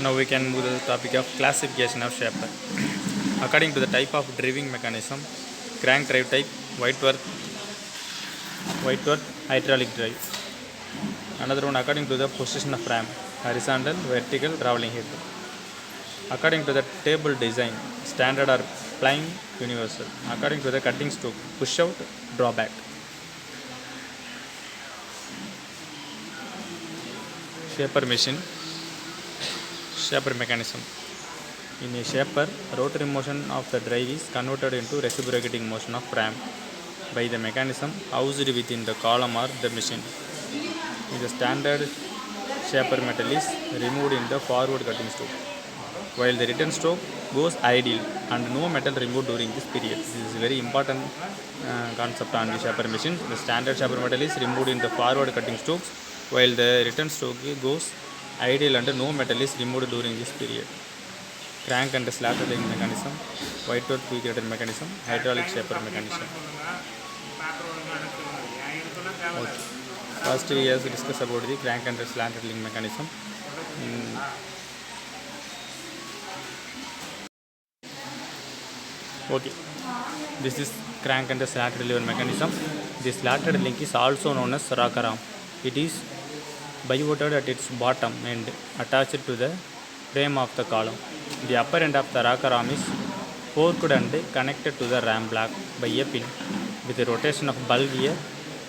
Now we can move to the topic of classification of shaper. According to the type of driving mechanism, crank drive type, Whiteworth hydraulic drive. Another one according to the position of ram, horizontal, vertical, traveling head. According to the table design, standard or plain, universal. According to the cutting stroke, push out, drawback. Shaper machine, shaper mechanism. In a shaper, rotary motion of the drive is converted into reciprocating motion of ram by the mechanism housed within the column or the machine. In the standard, shaper metal is removed in the forward cutting stroke, while the return stroke goes ideal and no metal removed during this period. This is a very important concept on the shaper machine. The standard shaper metal is removed in the forward cutting strokes, while the return stroke goes ideal and no metal is removed during this period. Crank and slaughter leg mechanism, Whiteworth quick return mechanism, hydraulic shaper mechanism. Okay. First we have to discuss about the crank and slanted link mechanism. Okay, this is crank and slanted lever mechanism. The slanted link is also known as rocker arm. It is pivoted at its bottom end attached to the frame of the column. The upper end of the rocker arm is forked and connected to the ram block by a pin. With the rotation of bulb gear,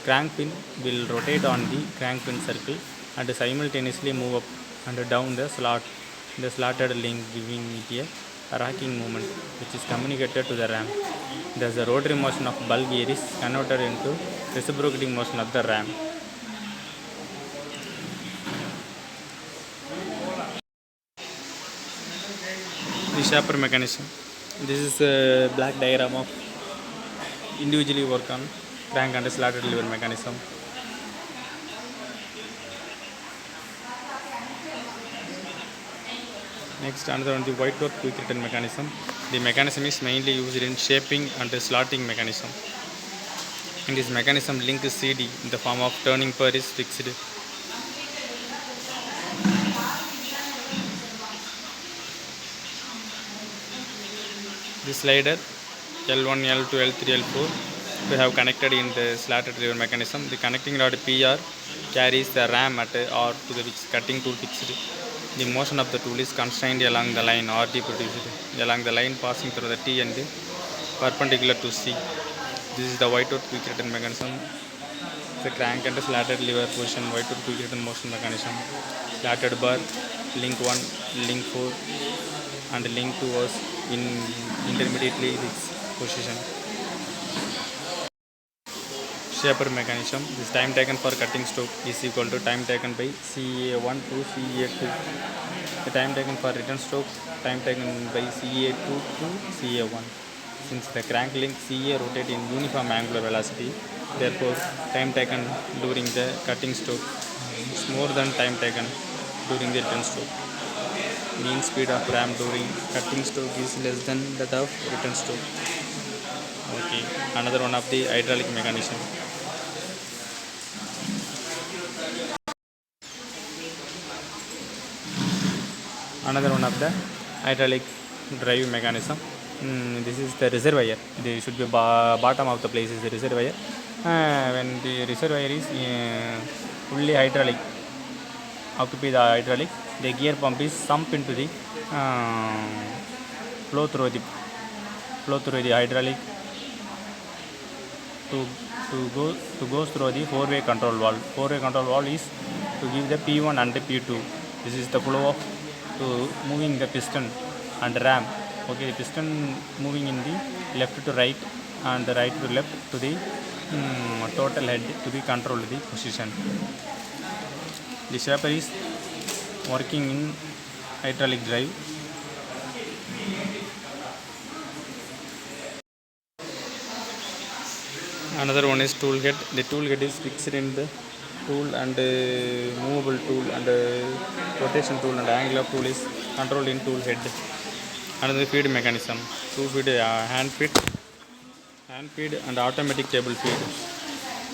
crank pin will rotate on the crank pin circle and simultaneously move up and down the slotted link, giving it a rocking movement which is communicated to the ram. Thus the rotary motion of bulb gear is converted into reciprocating motion of the ram. The shaper mechanism. This is a black diagram of individually work on crank and slotted lever mechanism. Next, another one, the Whiteworth quick return mechanism. The mechanism is mainly used in shaping and slotting mechanism. In this mechanism, link CD in the form of turning pair is fixed. The slider L1, L2, L3, L4 we have connected in the slotted lever mechanism. The connecting rod PR carries the ram at or to the cutting tool fixed. The motion of the tool is constrained along the line RD produced along the line passing through the T and perpendicular to C. This is the Whiteworth quick return mechanism. The crank and slotted lever position, Whiteworth quick return motion mechanism. Slotted bar, link 1, link 4 and link 2 was in intermediately this position. Shaper mechanism. This time taken for cutting stroke is equal to time taken by CA1 to CA2. The time taken for return stroke, time taken by CA2 to CA1. Since the crank link CA rotate in uniform angular velocity, therefore time taken during the cutting stroke is more than time taken during the return stroke. Mean speed of ram during cutting stroke is less than that of return stroke. Okay, another one of the hydraulic mechanism. Another one of the hydraulic drive mechanism. This is the reservoir. There should be bottom of the place is the reservoir. When the reservoir is fully hydraulic, occupy the hydraulic, the gear pump is sump into the flow through the hydraulic to go through the four-way control valve. Four-way control valve is to give the P1 and the P2. This is the flow of to moving the piston and ram. Okay, the piston moving in the left to right and the right to left to the total head to be controlled the position. The shaper is working in hydraulic drive. Another one is tool head. The tool head is fixed in the tool and movable tool and rotation tool and angle of tool is controlled in tool head. Another feed mechanism. Two feed hand feed and automatic table feed.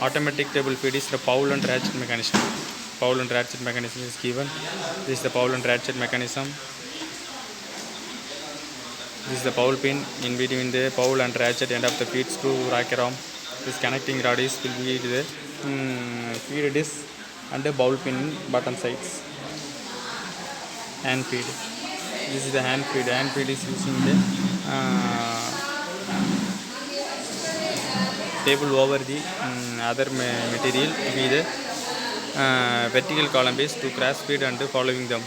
Automatic table feed is the Powell and ratchet mechanism. Ball and ratchet mechanism is given. This is the ball and ratchet mechanism. This is the ball pin in between the ball and ratchet end of the feed screw rocker arm. This connecting rod is will be the feed disc and the ball pin bottom sides. Hand feed. This is the hand feed. Hand feed is using the table over the other material to be the vertical column base to crash feed and following them.